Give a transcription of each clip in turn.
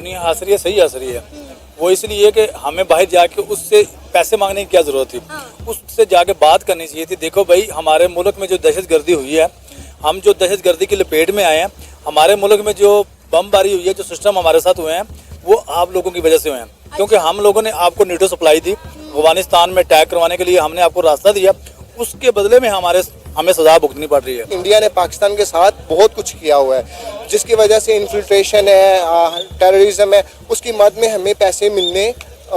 दुनिया हंस रही है, सही हंस रही है। वो इसलिए कि हमें बाहर जाके उससे पैसे मांगने की क्या जरूरत थी, उससे जाके बात करनी चाहिए थी। देखो भाई, हमारे मुल्क में जो दहशतगर्दी हुई है, हम जो दहशतगर्दी की लपेट में आए हैं, हमारे मुल्क में जो बमबारी हुई है, जो सिस्टम हमारे साथ हुए हैं, वो आप लोगों की वजह से हुए हैं। क्योंकि हम लोगों ने आपको नीटो सप्लाई दी, अफगानिस्तान में अटैक करवाने के लिए हमने आपको रास्ता दिया, उसके बदले में हमें सजा भुगतनी पड़ रही है। इंडिया ने पाकिस्तान के साथ बहुत कुछ किया हुआ है, जिसकी वजह से इन्फिल्ट्रेशन है, टेररिज्म है, उसकी मद में हमें पैसे मिलने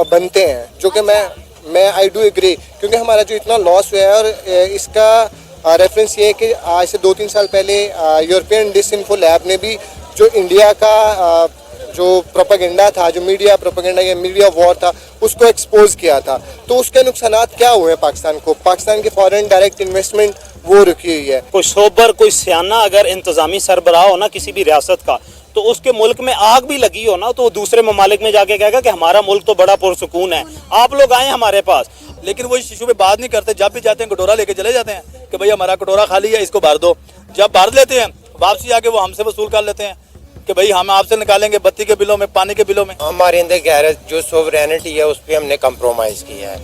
बनते हैं, जो कि मैं आई डू एग्री। क्योंकि हमारा जो इतना लॉस हुआ है, और इसका रेफरेंस ये है कि आज से 2-3 साल पहले यूरोपियन डिसइंफो लैब ने भी जो इंडिया का जो प्रोपेगेंडा था, जो मीडिया प्रोपेगेंडा या मीडिया वॉर था, उसको एक्सपोज किया था। तो उसके नुकसानात क्या हुए हैं पाकिस्तान को? पाकिस्तान की फॉरेन डायरेक्ट इन्वेस्टमेंट वो रुकी हुई है। कोई सोबर, कोई सियाना अगर इंतजामी सरबराह हो ना किसी भी रियासत का, तो उसके मुल्क में आग भी लगी हो ना, तो वो दूसरे ममालिक में जाके कहेगा कि हमारा मुल्क तो बड़ा पुरसुकून है, आप लोग आए हमारे पास। लेकिन वो इस इशू पे बात नहीं करते। जब भी जाते हैं कटोरा लेके चले जाते हैं कि भाई हमारा कटोरा खाली है, इसको भर दो। जब भर लेते हैं, वापसी आके वो हमसे वसूल कर लेते हैं कि भाई हम आपसे निकालेंगे बत्ती के बिलों में, पानी के बिलों में। हमारे अंदर गैरत जो सोवरेनिटी है उस पर हमने कंप्रोमाइज़ किया है,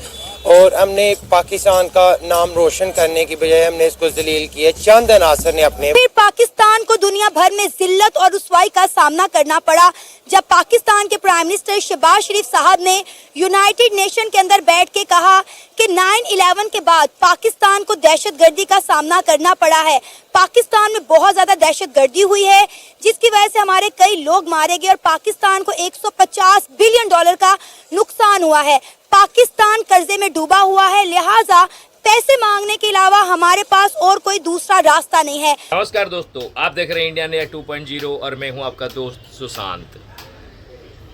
और हमने पाकिस्तान का नाम रोशन करने की बजाय हमने इसको जलील किया। चंद अनासर ने अपने फिर पाकिस्तान को दुनिया भर में जिल्लत और रुसवाई का सामना करना पड़ा जब पाकिस्तान के प्राइम मिनिस्टर शहबाज शरीफ साहब ने यूनाइटेड नेशन के अंदर बैठ के कहा कि 9/11 के बाद पाकिस्तान को दहशतगर्दी का सामना करना पड़ा है। पाकिस्तान में बहुत ज्यादा दहशतगर्दी हुई है, जिसकी वजह से हमारे कई लोग मारे गए और पाकिस्तान को 150 बिलियन डॉलर का नुकसान हुआ है। पाकिस्तान कर्जे में डूबा हुआ है, लिहाजा पैसे मांगने के अलावा हमारे पास और कोई दूसरा रास्ता नहीं है। नमस्कार दोस्तों, आप देख रहे हैं इंडिया इंडिया 2.0 और मैं हूं आपका दोस्त सुशांत।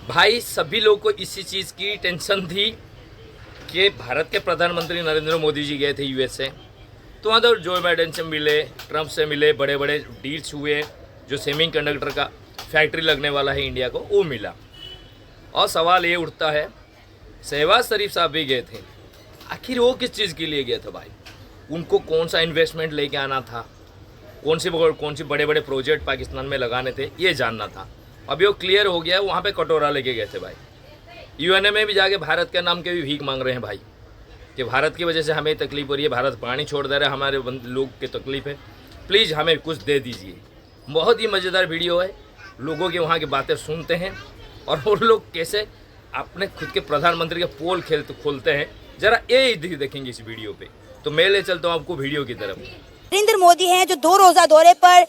भाई, सभी लोगों को इसी चीज़ की टेंशन थी कि भारत के प्रधानमंत्री नरेंद्र मोदी जी गए थे यूएस से, तो वहाँ तो जो बाइडेन से मिले, ट्रंप से मिले, बड़े बड़े डील्स हुए, जो सेमीकंडक्टर का फैक्ट्री लगने वाला है इंडिया को, वो मिला। और सवाल ये उठता है, शहबाज शरीफ साहब भी गए थे, आखिर वो किस चीज़ के लिए गए थे भाई? उनको कौन सा इन्वेस्टमेंट लेके आना था, कौन सी बड़े बड़े प्रोजेक्ट पाकिस्तान में लगाने थे, ये जानना था। अभी वो क्लियर हो गया है, वहाँ पे कटोरा लेके गए थे भाई। यूएनए में भी जाके भारत के नाम के भी भीख मांग रहे हैं भाई, कि भारत की वजह से हमें तकलीफ हो रही है, भारत पानी छोड़ दे रहा है, हमारे लोग की तकलीफ है, प्लीज़ हमें कुछ दे दीजिए। बहुत ही मज़ेदार वीडियो है, लोगों की वहाँ की बातें सुनते हैं और वो लोग कैसे अपने खुद के प्रधानमंत्री के पोल खोलते हैं, जरा ये देखेंगे इस वीडियो पे। तो मैं ले चलता हूँ आपको वीडियो की तरफ। नरेंद्र मोदी हैं जो 2 रोजा दौरे पर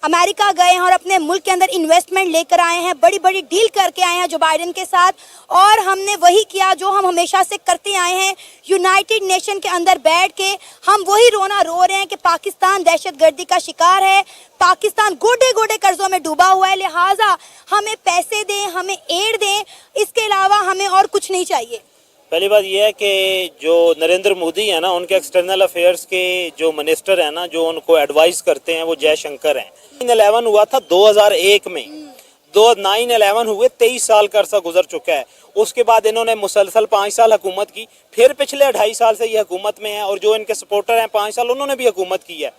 अमेरिका गए हैं और अपने मुल्क के अंदर इन्वेस्टमेंट लेकर आए हैं, बड़ी बड़ी डील करके आए हैं जो बाइडेन के साथ, और हमने वही किया जो हम हमेशा से करते आए हैं। यूनाइटेड नेशन के अंदर बैठ के हम वही रोना रो रहे हैं कि पाकिस्तान दहशतगर्दी का शिकार है, पाकिस्तान गोडे गोडे कर्जों में डूबा हुआ है, लिहाजा हमें पैसे दें, हमें एड दें, इसके अलावा हमें और कुछ नहीं चाहिए। पहली बात यह है कि जो नरेंद्र मोदी है ना, उनके एक्सटर्नल अफेयर्स के जो मिनिस्टर है ना, जो उनको एडवाइस करते हैं, वो जयशंकर हैं। 9/11 हुआ था 2001 में, 9/11 हुए 23 साल का अरसा गुजर चुका है। उसके बाद इन्होंने मुसलसल 5 साल हुकूमत की, फिर पिछले 2.5 साल से ये हुकूमत में है, और जो इनके सपोर्टर हैं 5 साल, उन्होंने भी हुकूमत की है।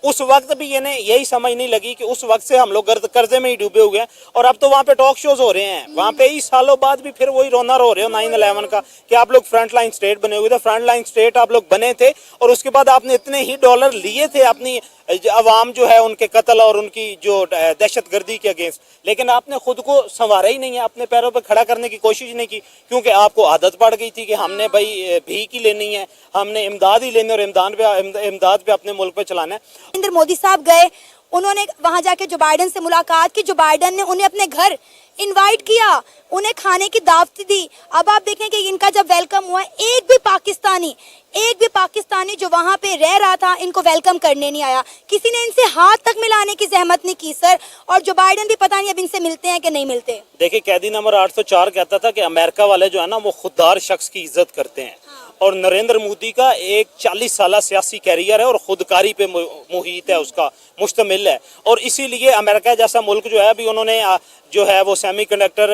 उस वक्त भी इन्हें यही समझ नहीं लगी कि उस वक्त से हम लोग कर्जे में ही डूबे हुए हैं, और अब तो वहाँ पे टॉक शोज हो रहे हैं। वहाँ पे इस सालों बाद भी फिर वही रोना रो रहे हो 9/11 का कि आप लोग फ्रंट लाइन स्टेट बने हुए थे। फ्रंट लाइन स्टेट आप लोग बने थे, और उसके बाद आपने इतने ही डॉलर लिए थे अपनी अवाम जो है उनके कत्ल और उनकी जो दहशतगर्दी के अगेंस्ट, लेकिन आपने खुद को संवारा ही नहीं है, अपने पैरों पर खड़ा करने की कोशिश नहीं की, क्योंकि आपको आदत पड़ गई थी कि हमने भाई भीख ही लेनी है, हमने इमदाद ही लेनी और इमदाद पे अपने मुल्क पे चलाना है। नरेंद्र मोदी साहब गए, उन्होंने वहां जाके जो बाइडेन से मुलाकात की, जो बाइडेन ने उन्हें अपने घर इनवाइट किया, उन्हें खाने की दावत दी। अब आप देखें कि इनका जब वेलकम हुआ, एक भी पाकिस्तानी जो वहां पे रह रहा था इनको वेलकम करने नहीं आया, किसी ने इनसे हाथ तक मिलाने की जहमत नहीं की सर। और जो बाइडेन भी पता नहीं अब इनसे मिलते हैं कि नहीं मिलते। देखिए, कैदी नंबर 804 कहता था कि अमेरिका वाले जो है ना, वो खुददार शख्स की इज्जत करते हैं, और नरेंद्र मोदी का एक 40 साल सियासी कैरियर है और खुदकारी पे मुहित है, उसका मुश्तमिल है। और इसीलिए अमेरिका जैसा मुल्क जो है, अभी उन्होंने जो है वो सेमीकंडक्टर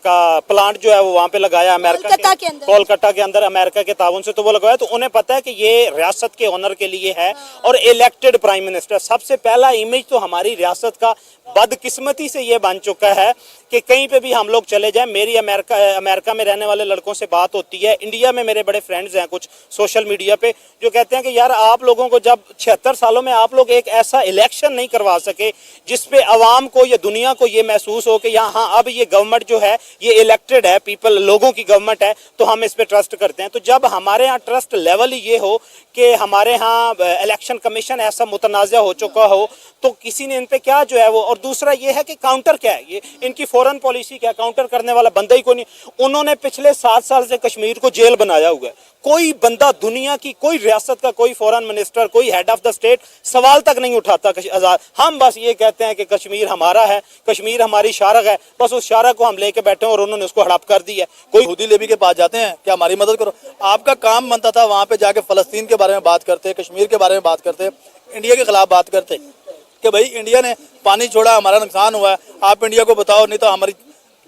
का प्लांट जो है वो वहाँ पे लगाया कोलकाता के अंदर। कोलकाता के अंदर अमेरिका के ताउन से, तो वो लगवाया। तो उन्हें पता है कि ये रियासत के ऑनर के लिए है और इलेक्टेड प्राइम मिनिस्टर। सबसे पहला इमेज तो हमारी रियासत का बदकिस्मती से ये बन चुका है कि कहीं पे भी हम लोग चले जाएं, मेरी अमेरिका में रहने वाले लड़कों से बात होती है, इंडिया में मेरे बड़े फ्रेंड्स हैं कुछ सोशल मीडिया पे, जो कहते हैं कि यार आप लोगों को जब 76 सालों में आप लोग एक ऐसा इलेक्शन नहीं करवा सके जिसपे आवाम को या दुनिया को ये महसूस हो कि यहाँ अब ये गवर्नमेंट जो है ये इलेक्टेड है, पीपल लोगों की गवर्नमेंट है, तो हम इस पे ट्रस्ट करते हैं। तो जब हमारे यहाँ ट्रस्ट लेवल ही ये हो कि हमारे यहाँ इलेक्शन कमीशन ऐसा मुतनाज़ा हो चुका हो, तो किसी ने इन पे क्या जो है वो, और दूसरा ये है कि काउंटर क्या है, ये इनकी फॉरेन पॉलिसी क्या, काउंटर करने वाला बंदा ही कोई नहीं। उन्होंने पिछले 7 साल से कश्मीर को जेल बनाया हुआ है। कोई बंदा दुनिया की कोई रियासत का कोई फॉरेन मिनिस्टर, कोई हेड ऑफ द स्टेट सवाल तक नहीं उठाता आजाद। हम बस ये कहते हैं कि कश्मीर हमारा है, कश्मीर हमारी शारक है, बस उस शारक को हम लेके बैठे हैं और उन्होंने उसको हड़प कर दिया। कोई यहूदी लेबी के पास जाते हैं कि हमारी मदद करो। आपका काम बनता था वहाँ पे जाके फ़लस्तीन के बारे में बात करते, कश्मीर के बारे में बात करते, इंडिया के खिलाफ बात करते कि भाई इंडिया ने पानी छोड़ा, हमारा नुकसान हुआ है, आप इंडिया को बताओ, नहीं तो हमारी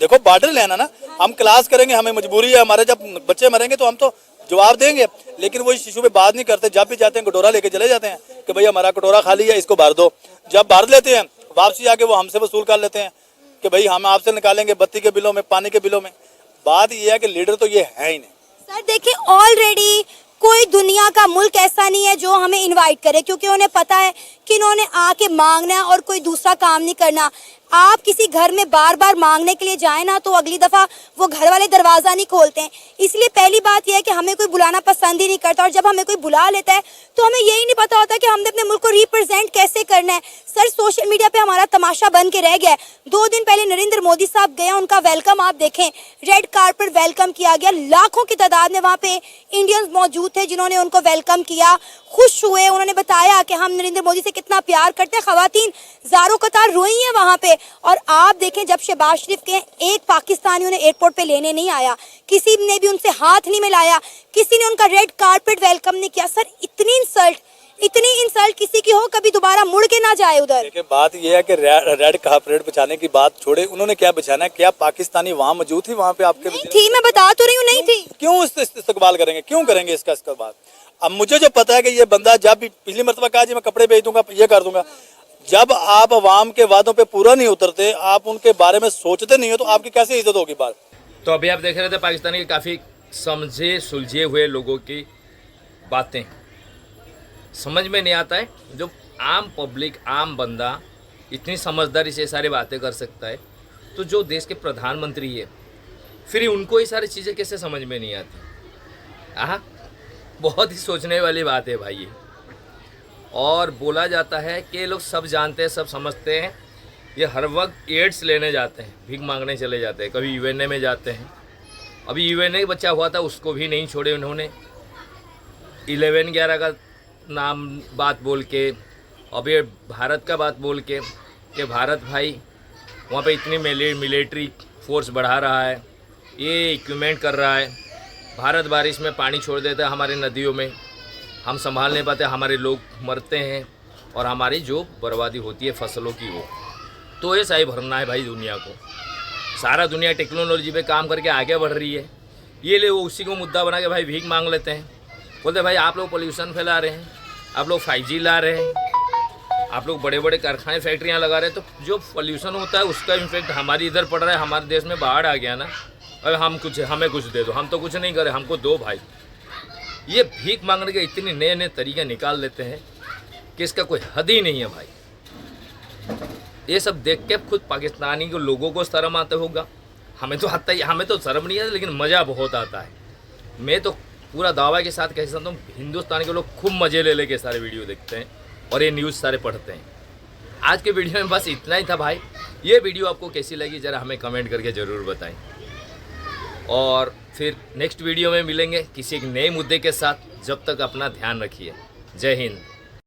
देखो बॉर्डर लेना ना, हम क्लास करेंगे, हमें मजबूरी है, हमारे जब बच्चे मरेंगे तो हम तो जवाब देंगे, लेकिन वो इस इशू पे बात नहीं करते। जब भी जाते हैं कटोरा लेके चले जाते हैं कि भाई हमारा कटोरा खाली है, इसको भर दो। जब भर लेते हैं वापसी आके वो हमसे वसूल कर लेते हैं कि भाई हम आपसे निकालेंगे बत्ती के बिलों में, पानी के बिलों में। बात ये है कि लीडर तो ये है ही नहीं। सर देखिए, ऑलरेडी कोई दुनिया का मुल्क ऐसा नहीं है जो हमें इनवाइट करे, क्योंकि उन्हें पता है कि इन्होंने आके मांगना है और कोई दूसरा काम नहीं करना। आप किसी घर में बार बार मांगने के लिए जाएं ना, तो अगली दफ़ा वो घर वाले दरवाज़ा नहीं खोलते हैं। इसलिए पहली बात यह है कि हमें कोई बुलाना पसंद ही नहीं करता, और जब हमें कोई बुला लेता है तो हमें यही नहीं पता होता कि हमने अपने मुल्क को रिप्रेजेंट कैसे करना है। सर सोशल मीडिया पे हमारा तमाशा बन के रह गया है। 2 दिन पहले नरेंद्र मोदी साहब गए, उनका वेलकम आप देखें, रेड कार्पेट वेलकम किया गया, लाखों की तादाद में वहाँ पे इंडियंस मौजूद थे जिन्होंने उनको वेलकम किया, खुश हुए, उन्होंने बताया कि हम नरेंद्र मोदी से कितना प्यार करते हैं। ख़वातीन ज़ारों कतार रोई हैं वहाँ पे। और आप देखें, जब शहबाज शरीफ के एक पाकिस्तानी उन्हें एयरपोर्ट पे लेने नहीं आया, किसी ने भी उनसे हाथ नहीं मिलाया, किसी ने उनका रेड कार्पेट वेलकम नहीं किया। सर इतनी इंसल्ट किसी की हो, कभी दोबारा मुड़ के ना जाए उधर। देखिए बात यह है कि रेड कार्पेट बिछाने की बात छोड़े, उन्होंने क्या बिछाना है? क्या पाकिस्तानी वहाँ मौजूद थी? वहाँ पे आपके नहीं थी, मैं बता तो रही हूँ, नहीं थी। क्यों इस्तेकबाल करेंगे? क्यों करेंगे इसका इस्तेकबाल? अब मुझे जो पता है कि ये बंदा जब भी पिछली मरतबा कहा जी मैं कपड़े बेच दूंगा, ये कर दूंगा, जब आप अवाम के वादों पे पूरा नहीं उतरते, आप उनके बारे में सोचते नहीं हो, तो आपकी कैसे इज्जत होगी बात? तो अभी आप देख रहे थे पाकिस्तानी के काफ़ी समझे सुलझे हुए लोगों की बातें। समझ में नहीं आता है जो आम पब्लिक, आम बंदा इतनी समझदारी से सारी बातें कर सकता है, तो जो देश के प्रधानमंत्री है फिर उनको ये सारी चीज़ें कैसे समझ में नहीं आती? हाँ, बहुत ही सोचने वाली बात है भाई ये। और बोला जाता है कि ये लोग सब जानते हैं, सब समझते हैं, ये हर वक्त एड्स लेने जाते हैं, भीख मांगने चले जाते हैं, कभी यूएनए में जाते हैं। अभी यूएनए बच्चा हुआ था, उसको भी नहीं छोड़े उन्होंने, 11/11 का नाम बात बोल के, अब ये भारत का बात बोल के कि भारत भाई वहाँ पे इतनी मिलिट्री फोर्स बढ़ा रहा है, ये इक्विपमेंट कर रहा है, भारत बारिश में पानी छोड़ देता है हमारे नदियों में, हम संभाल नहीं पाते, हमारे लोग मरते हैं और हमारी जो बर्बादी होती है फसलों की वो। तो ये सही भरना है भाई दुनिया को। सारा दुनिया टेक्नोलॉजी पे काम करके आगे बढ़ रही है, ये ले वो उसी को मुद्दा बना के भाई भीख मांग लेते हैं। बोलते भाई आप लोग पोल्यूशन फैला रहे हैं, आप लोग 5G ला रहे हैं, आप लोग बड़े बड़े कारखाने फैक्ट्रियाँ लगा रहे हैं, तो जो पोल्यूशन होता है उसका इम्फेक्ट हमारी इधर पड़ रहा है। हमारे देश में बाढ़ आ गया ना, और हमें कुछ दे दो, हम तो कुछ नहीं करे, हमको दो भाई। ये भीख मांगने के इतने नए नए तरीके निकाल लेते हैं कि इसका कोई हद ही नहीं है भाई। ये सब देख के खुद पाकिस्तानी के लोगों को शर्म आता होगा, हमें तो आता ही, हमें तो शर्म नहीं आता, लेकिन मज़ा बहुत आता है। मैं तो पूरा दावा के साथ कह सकता हूँ, हिंदुस्तान के लोग खूब मज़े ले लेके सारे वीडियो देखते हैं और ये न्यूज़ सारे पढ़ते हैं। आज के वीडियो में बस इतना ही था भाई। ये वीडियो आपको कैसी लगी ज़रा हमें कमेंट करके ज़रूर बताएं, और फिर नेक्स्ट वीडियो में मिलेंगे किसी एक नए मुद्दे के साथ। जब तक अपना ध्यान रखिए। जय हिंद।